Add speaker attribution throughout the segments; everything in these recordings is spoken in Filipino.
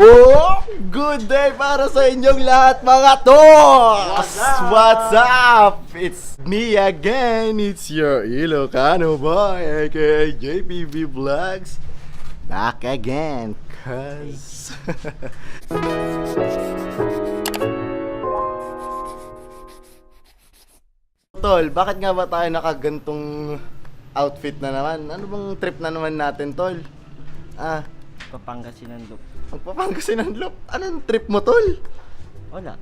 Speaker 1: Oh, good day para sa inyong lahat mga tos! What's up? It's me again. It's your Ilocano boy, aka JPV Vlogs. Back again, cuz... Tol, bakit nga ba tayo nakagantong outfit na naman? Ano bang trip na naman natin, Tol?
Speaker 2: Papangasinan look.
Speaker 1: Magpapangasinan loop. Anong trip mo, Tol?
Speaker 2: Wala.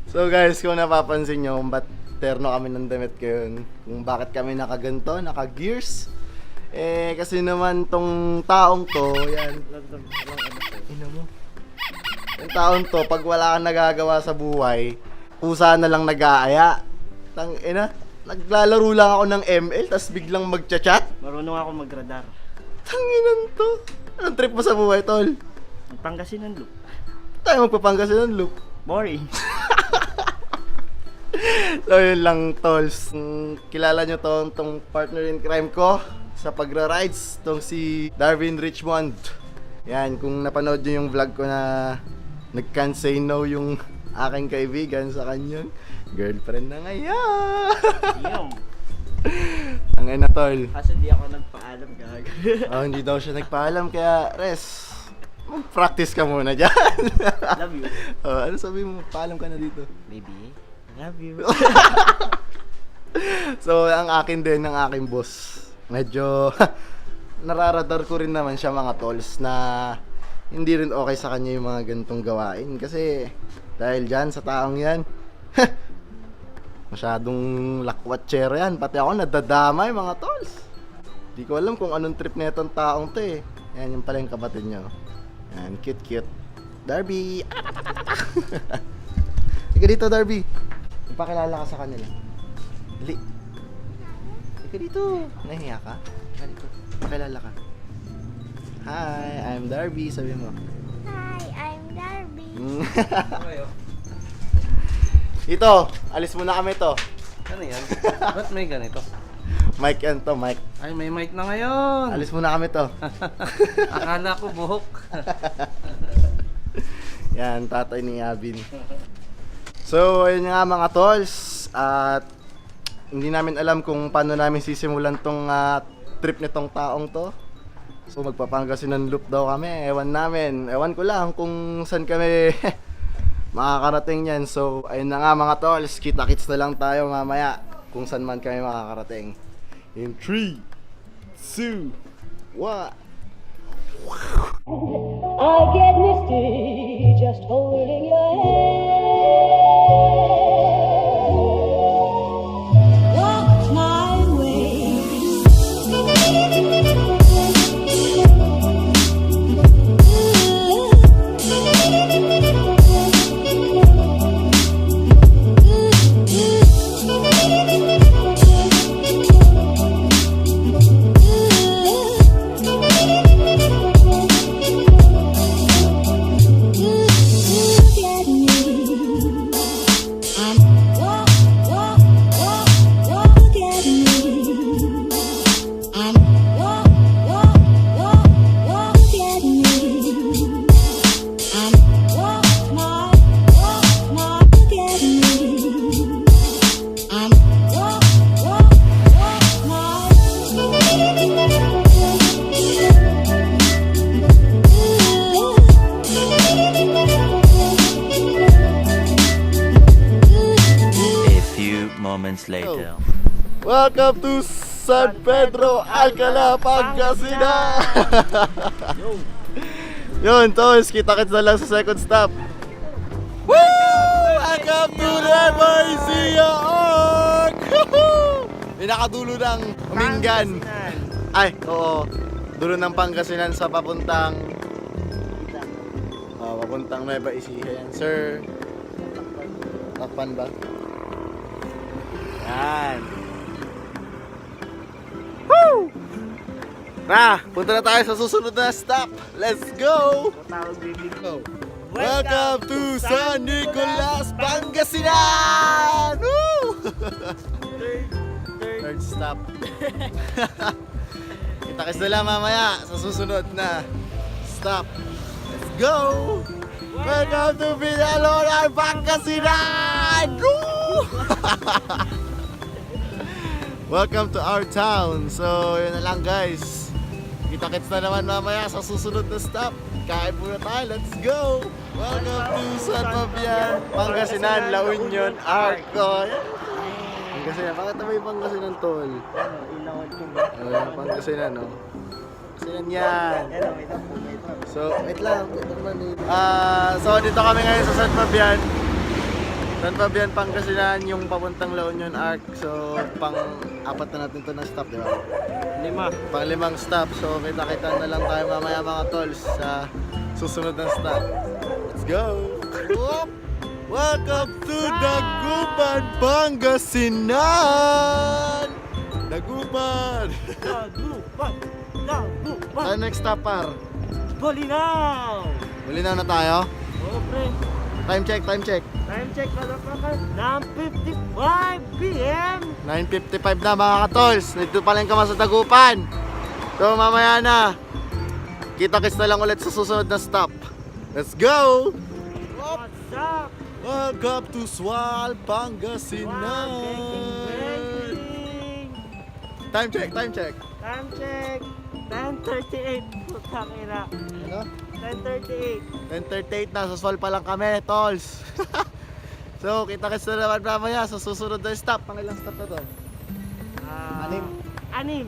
Speaker 1: So guys, kung napapansin nyo kung ba't terno kami ng damit ngayon, kung bakit kami nakaganto, naka-gears, kasi naman tong taong to, yan, ina mo. Yung taong to, pag wala kang nagagawa sa buhay, pusa na lang nag-aaya. Tang ina, naglalaro lang ako ng ML, tas biglang magchat-chat.
Speaker 2: Marunong ako magradar.
Speaker 1: Tanginan to. Anong trip mo sa buhay, Tol?
Speaker 2: Pangasinan look.
Speaker 1: Tayo magpapangasinan loop.
Speaker 2: Boring.
Speaker 1: So yun lang, Tols. Kilala nyo tong partner in crime ko sa pagra-rides, tong si Darwin Richmond. Yan, kung napanood nyo yung vlog ko na nag-can't say no yung aking kaibigan sa kanyang girlfriend na ngayon.
Speaker 2: Yum.
Speaker 1: Ang ina, Tol.
Speaker 2: Kaso hindi ako nagpaalam gag.
Speaker 1: Oh, hindi daw siya nagpaalam, kaya Res, mag-practice ka muna dyan.
Speaker 2: Love you.
Speaker 1: Oh, ano sabi mo? Paalam ka na dito.
Speaker 2: Baby, I love you.
Speaker 1: So, ang akin din, ng aking boss, medyo nararadar ko rin naman siya mga Tols na hindi rin okay sa kanya yung mga ganitong gawain. Kasi dahil dyan sa taong yan, masyadong lakwatsyero yan. Pati ako nadadamay mga Tols. Di ko alam kung anong trip na itong taong to eh. Yan yung pala yung kapatid nyo. Yan, cute. Darby! Ika dito, Darby. Ipakilala ka sa kanila. Dali. Ika dito. Nahiya ka? Ika dito. Pakilala ka. Hi, I'm Darby. Sabi mo.
Speaker 3: Hi, I'm Darby.
Speaker 1: Ito, alis muna kami to.
Speaker 4: Ano yan? Ba't may ganito?
Speaker 1: Mic yan to, mic.
Speaker 4: Ay, may mic na ngayon!
Speaker 1: Alis muna kami to.
Speaker 4: Akala ko buhok.
Speaker 1: Yan, tatay ni Abin. So, ayun nga mga Tols. At hindi namin alam kung paano namin sisimulan tong trip nitong taong to. So, magpapangasinan loop daw kami. Ewan namin. Ewan ko lang kung saan kami makakarating yan. So, ayun na nga mga Tols. Kita-kits na lang tayo mamaya kung saan man kami makakarating. In 3, 2, 1.
Speaker 5: I get misty just holding your hand. Walk my way.
Speaker 6: Moments later.
Speaker 1: Welcome to San Pedro, Alcala, Pangasinan! Yun, Tols, kita-kits na lang sa second stop. Woo! Welcome to Nueva Ecija Arc! Pinakadulo ng Humingan. Ay, oo. Dulo ng Pangasinan sa papuntang Nueva Ecija yan. Sir, takpan ba? Yan. Woo! Punta na tayo sa susunod na stop. Let's go! Welcome to San Nicolas, Pangasinan! Woo! Third stop. Kita-kits na lang mamaya sa susunod na stop. Let's go! Welcome to Villalona, Pangasinan! Woo! Welcome to our town. So, yun na lang guys. Kita-kits na naman mamaya sa susunod na stop. Kain muna tayo. Let's go! Welcome to San Fabian, Pangasinan, La Union, Arco. Pangasinan. Bakit naman yung Pangasinan, tol?
Speaker 2: Ilawan ko.
Speaker 1: Pangasinan, no? Pangasinan yan. So, wait lang. So, dito kami ngayon sa San Fabian. San Fabian, Pangasinan, yung papuntang La Union Arc. So, pang-apat na natin to na stop, di ba?
Speaker 2: 5.
Speaker 1: Pang-5 stop. So, kita-kita na lang tayo mamaya mga tolls sa susunod na stop. Let's go! Welcome to Dagupan, Pangasinan! Dagupan!
Speaker 2: Dagupan! Dagupan!
Speaker 1: Tayo next stop, par.
Speaker 2: Bolinao!
Speaker 1: Malinaw na tayo.
Speaker 2: Oo, pre.
Speaker 1: Time check, time check.
Speaker 2: Time check, motherfucker. 9:55 p.m.
Speaker 1: 9:55 na mga katols. Nandito pa lang kami sa Dagupan. So mamaya na. Kita-kits na lang ulit sa susunod na stop. Let's go!
Speaker 2: What's up?
Speaker 1: Welcome to Sual,
Speaker 2: Wow,
Speaker 1: Pangasinan.
Speaker 2: breaking.
Speaker 1: Time check, time check.
Speaker 2: Time check. 10:38. Putang ina.
Speaker 1: Ano?
Speaker 2: 10:38.
Speaker 1: 10:38 na, sa Sual pa lang kami, tolls. So, kita-kits na naman mamaya sa susunod na stop. Pangilang stop na to? Anim.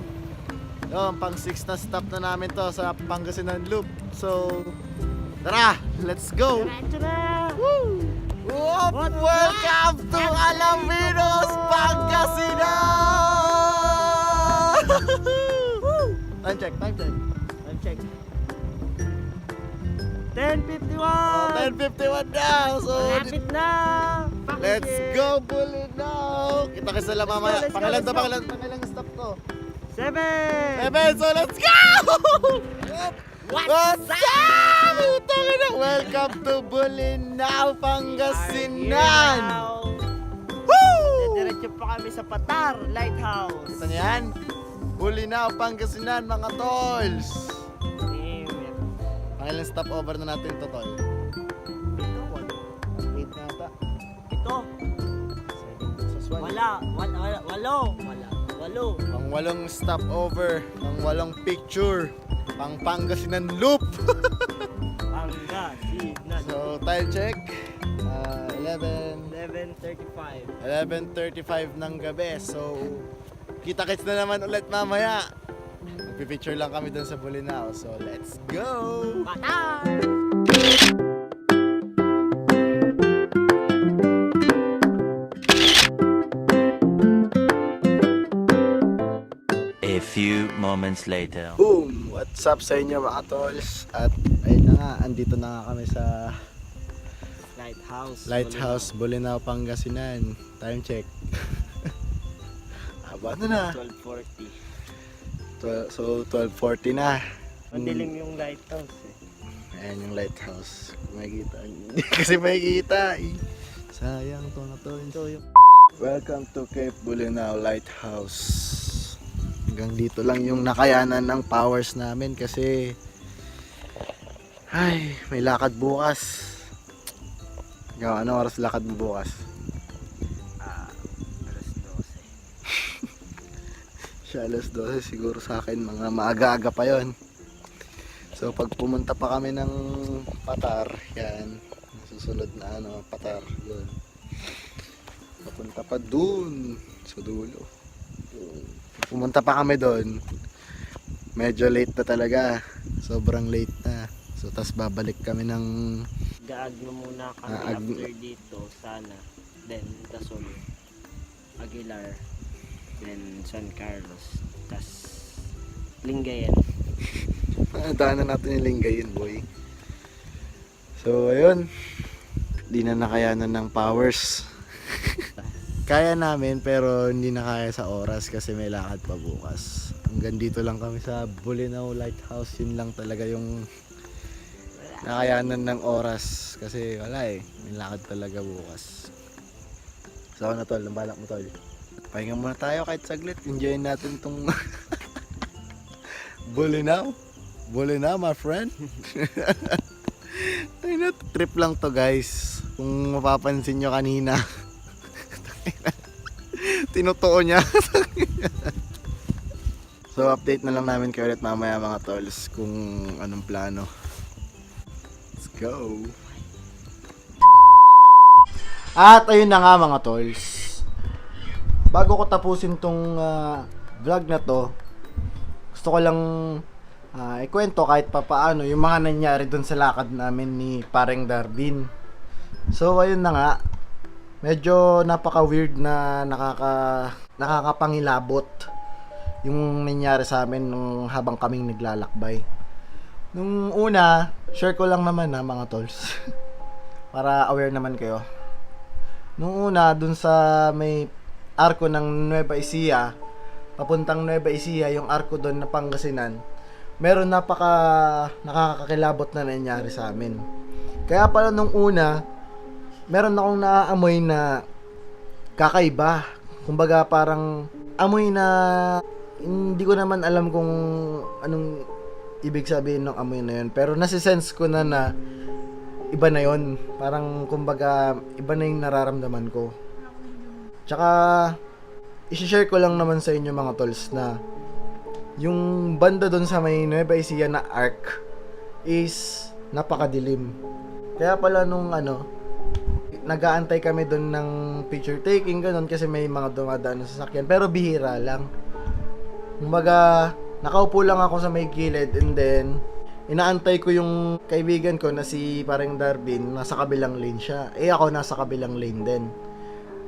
Speaker 2: 6.
Speaker 1: Yung pang 6 na stop na namin to sa Pangasinan Loop. So, tara, let's go!
Speaker 2: Diretso na.
Speaker 1: Welcome to Alaminos, Pangasinan! Time check, time check.
Speaker 2: Time check. 10:51.
Speaker 1: 10:51 na. So,
Speaker 2: Malapit na.
Speaker 1: let's go, Bolinao! Kita-kits na lang mamaya.
Speaker 2: Let's go,
Speaker 1: Pangilan to,
Speaker 2: let's go.
Speaker 1: pangilang stop to.
Speaker 2: 7.
Speaker 1: So, let's go! What's up? Tangina, welcome to Bolinao, Pangasinan! Woo!
Speaker 2: Diretso pa kami sa Patar Lighthouse.
Speaker 1: Kita niyo yan? Bolinao, Pangasinan, mga tolls!
Speaker 2: Damn.
Speaker 1: Pangilang stopover na natin to, tol.
Speaker 2: Ito,
Speaker 1: 8 na ata.
Speaker 2: ito.
Speaker 1: Sa Swan.
Speaker 2: Walo.
Speaker 1: Pang 8 stopover, pang 8 picture, pang Pangasinan Loop.
Speaker 2: Pangasinan.
Speaker 1: So, time check.
Speaker 2: 11:35.
Speaker 1: 11:35 ng gabi. So, kita-kits na naman ulit mamaya. Magpipicture lang kami dun sa Bolinao. So, let's go!
Speaker 2: Patar.
Speaker 6: A few moments later.
Speaker 1: Boom! What's up sa inyo mga tolls? At ayun na nga, andito na nga kami sa Lighthouse, Bolinao, Pangasinan. Time check. Haba na.
Speaker 2: 12:40.
Speaker 1: So, 12:40 na.
Speaker 2: Madilim yung lighthouse eh.
Speaker 1: Ayan yung lighthouse. Makikita. Hindi kasi makikita. Sayang to na to. Welcome to Cape Bolinao Lighthouse. Hanggang dito lang yung nakayanan ng powers namin kasi ay, may lakad bukas. Ikaw, ano oras lakad mo bukas?
Speaker 2: Alas 12.
Speaker 1: Siya alas 12 siguro sa akin mga maaga-aga pa yon. So pag pumunta pa kami ng Patar, yan, susunod na Patar, yun. Papunta pa dun sa dulo. Pumunta pa kami doon. Medyo late na talaga. Sobrang late na. So tas babalik kami ng
Speaker 2: Gaagno muna kami after dito sana. Then Dasol, Aguilar, then San Carlos, tas Lingayen.
Speaker 1: daanan natin yung Lingayen, boy. So ayun, di na nakayanan ng powers. Kaya namin pero hindi na kaya sa oras kasi may lakad pa bukas. Hanggang dito lang kami sa Bolinao Lighthouse. Yun lang talaga yung nakayanan ng oras kasi wala eh, may lakad talaga bukas. So ano tol, ang balak mo tol? Pahinga muna tayo kahit saglit, enjoyin natin tong Bolinao. Buli na, my friend. Ay na, trip lang to guys. Kung mapapansin nyo kanina. Tinutuo niya. So update na lang namin kayo ulit mamaya mga tolls kung anong plano. Let's go. At ayun na nga mga tolls. Bago ko tapusin tong vlog na to, gusto ko lang ikwento kahit papaano yung mga nangyari dun sa lakad namin ni Pareng Darwin. So ayun na nga, medyo napaka weird na nakakapangilabot yung nangyari sa amin nung habang kaming naglalakbay. Nung una, share ko lang naman mga tolls. Para aware naman kayo. Nung una, dun sa may arko ng Nueva Ecija, papuntang Nueva Ecija, yung arko doon na Pangasinan, meron nakakakilabot na nangyari sa amin. Kaya pala nung una, meron akong naaamoy na kakaiba. Kumbaga parang amoy na hindi ko naman alam kung anong ibig sabihin ng amoy na yun. Pero nasisense ko na iba na yun. Parang kumbaga iba na yung nararamdaman ko. Tsaka i-share ko lang naman sa inyo mga tolls na yung banda doon sa may Nueva Ecija na arc is napakadilim. Kaya pala nung nag-aantay kami doon ng picture taking ganun kasi may mga dumadaan na sasakyan pero bihira lang. Kumbaga nakaupo lang ako sa may gilid and then inaantay ko yung kaibigan ko na si Pareng Darwin, nasa kabilang lane siya. Ako nasa kabilang lane din.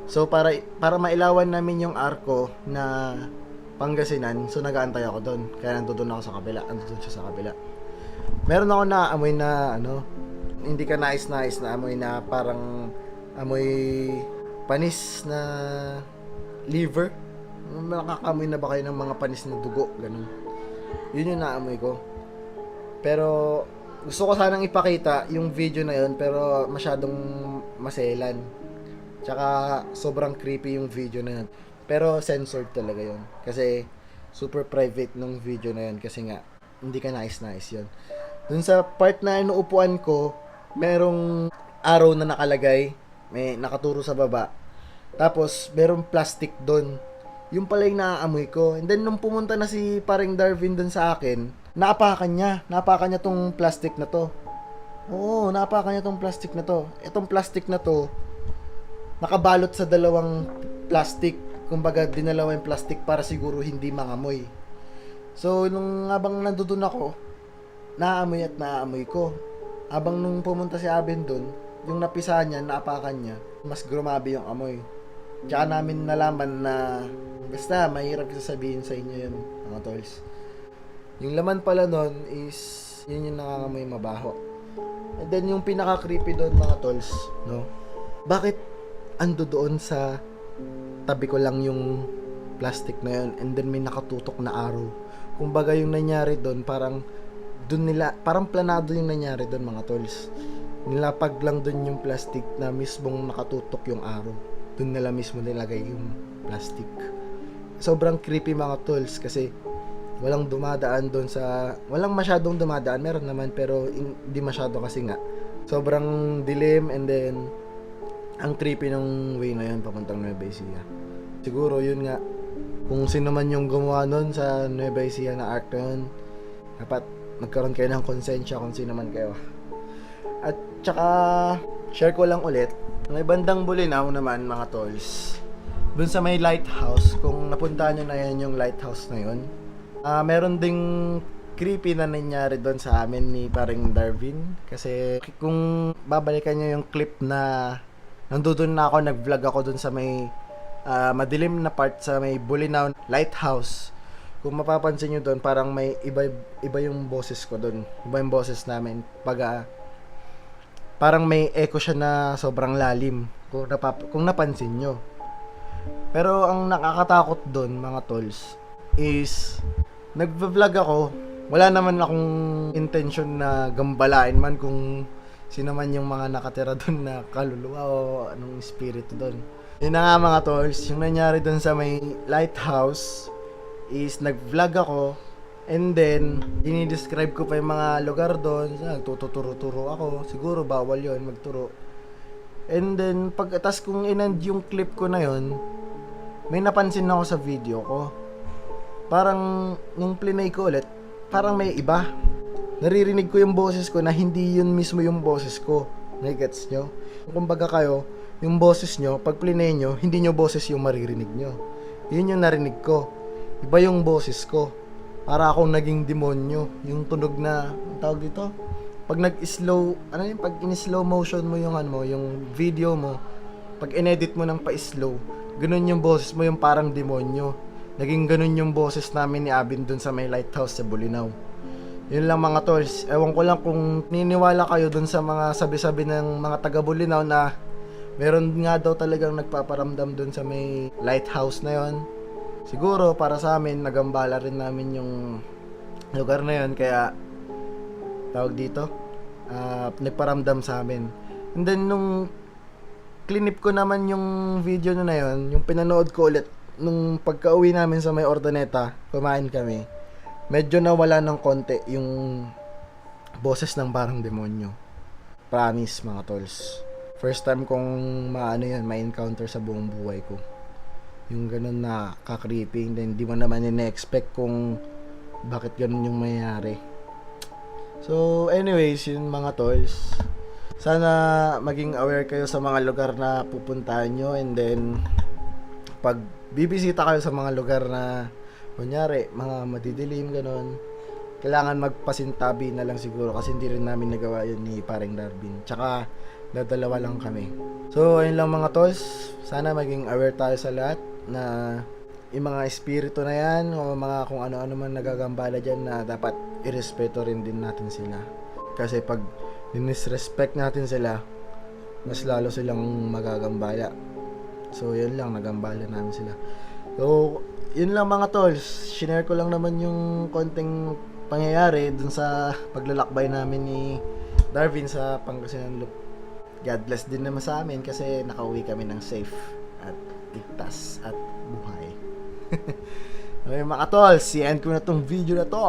Speaker 1: So para mailawan namin yung arko na Pangasinan, so nag-aantay ako doon. Kaya nandun ako sa kabila, nandun siya sa kabila. Meron ako na amoy na hindi ka nais na amoy na parang amoy panis na liver. Nakakamoy na ba kayo ng mga panis na dugo? Ganun. Yun yung naamoy ko. Pero gusto ko sanang ipakita yung video na yun pero masyadong maselan. Tsaka sobrang creepy yung video na yun. Pero censored talaga yun. Kasi super private ng video na yun. Kasi nga, hindi ka nais yun. Dun sa part na inuupuan ko, merong arrow na nakalagay. May nakaturo sa baba. Tapos, merong plastic dun. Yung pala yung naaamoy ko. And then, nung pumunta na si Pareng Darwin dun sa akin, naapakan niya tong plastic na to. Oo, naapakan niya tong plastic na to. Itong plastic na to, nakabalot sa dalawang plastic. Kumbaga, dinalawa yung plastic para siguro hindi mangamoy. So, nung habang nandoon ako, naamoy ko. Habang nung pumunta si Abin dun, yung napisa niya, naapakan niya, mas grumabi yung amoy. Tsaka namin nalaman na basta mahirap sasabihin sa inyo yun mga tolls. Yung laman pala nun is yun yung nangangamoy mabaho. And then yung pinaka creepy doon mga tolls, no? Bakit ando doon sa tabi ko lang yung plastic na yun and then may nakatutok na arrow? Kumbaga yung nangyari doon parang planado yung nangyari doon mga tolls. Nilapag lang doon yung plastic na mismong nakatutok yung arrow. Doon nila mismo nilagay yung plastic. Sobrang creepy mga tolls kasi walang masyadong dumadaan. Meron naman pero hindi masyado kasi nga sobrang dilim and then ang creepy ng way na yun papuntang Nueva Ecija. Siguro yun nga, kung sino man yung gumawa nun sa Nueva Ecija na arc na yun, dapat magkaroon kayo ng konsensya kung sino man kayo. At tsaka share ko lang ulit, may bandang Bulinaw naman mga tolls, dun sa may lighthouse, kung napuntahan nyo na yan yung lighthouse na yun, meron ding creepy na nangyari doon sa amin ni Pareng Darwin. Kasi kung babalikan nyo yung clip na nandun na ako, nag-vlog ako doon sa may madilim na part sa may Bulinaw lighthouse, kung mapapansin nyo doon parang may iba yung boses ko doon, iba yung boses namin parang may echo siya na sobrang lalim kung napansin nyo. Pero ang nakakatakot doon mga tolls is nagva-vlog ako, wala naman akong intention na gambalain man kung sino man yung mga nakatira doon na kaluluwa o anong espiritu doon. Yun na nga mga tolls, yung nangyari doon sa may lighthouse is nag-vlog ako And then, dinidescribe ko pa yung mga lugar doon. Nagtuturo-turo ako. Siguro bawal yon magturo. And then, pagkatas kung inand yung clip ko na yon, may napansin ako sa video ko. Parang, nung plinay ko ulit, parang may iba. Naririnig ko yung boses ko na hindi yun mismo yung boses ko. Nagets nyo? Kumbaga kayo, yung boses nyo, pag plinay nyo, hindi nyo boses yung maririnig nyo. Yun yung narinig ko. Iba yung boses ko. Para akong naging demonyo. Yung tunog na, ang tawag dito? Pag nag-slow, ano yun? Pag in-slow motion mo yung ano mo, yung video mo, pag in-edit mo ng pa-slow, ganun yung boses mo, yung parang demonyo. Naging ganun yung boses namin ni Abin dun sa may lighthouse sa Bulinaw. Yun lang mga tolls. Ewan ko lang kung niniwala kayo dun sa mga sabi-sabi ng mga taga Bulinaw na meron nga daw talagang nagpaparamdam dun sa may lighthouse na yon. Siguro para sa amin, nagambala rin namin yung lugar na yon, kaya tawag dito, nagparamdam sa amin. And then nung clinip ko naman yung video na yon, yung pinanood ko ulit nung pagka-uwi namin sa may Ordaneta, kumain kami, medyo nawala ng konti yung boses ng parang demonyo. Promise mga tolls. First time kong ma-encounter sa buong buhay ko. Yung ganun na ka-creeping, then di mo naman ina-expect kung bakit ganun yung mayayari. So anyways, yun mga tolls. Sana maging aware kayo sa mga lugar na pupuntahan nyo, and then pag bibisita kayo sa mga lugar na kunyari, mga madidilim, ganun, kailangan magpasintabi na lang siguro kasi hindi rin namin nagawa yun ni Paring Darwin. Tsaka, dadalawa lang kami. So, ayun lang mga tolls. Sana maging aware tayo sa lahat na yung mga espiritu na yan o mga kung ano-ano man nagagambala dyan na dapat irespeto rin din natin sila. Kasi pag dinisrespect natin sila, mas lalo silang magagambala. So, yun lang, nagambala namin sila. So, yun lang mga tolls. Shinare ko lang naman yung konting pangyayari dun sa paglalakbay namin ni Darwin sa Pangasinan Loop. God bless din naman sa amin kasi nakauwi kami ng safe at ligtas at buhay. Okay mga tolls, i-end ko na tong video na to.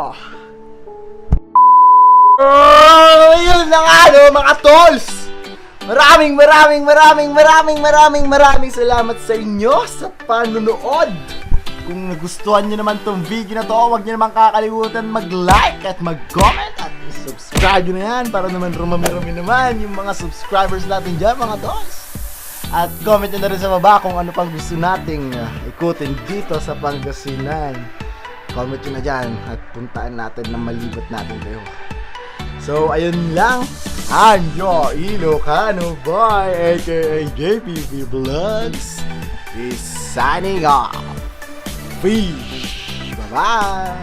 Speaker 1: Yun na nga mga tolls! Maraming salamat sa inyo sa panunood. Kung nagustuhan nyo naman tong video na to, huwag nyo naman kakalimutan mag-like at mag-comment at subscribe nyo na yan para naman rumami-rami naman yung mga subscribers natin dyan mga tolls. At comment nyo na rin sa baba kung ano pang gusto nating ikutin dito sa Pangasinan. Comment nyo na dyan at puntaan natin na malibot natin kayo. So ayun lang, I'm your Ilocano boy aka JPP Vlogs is signing off. Peace. Bye-bye.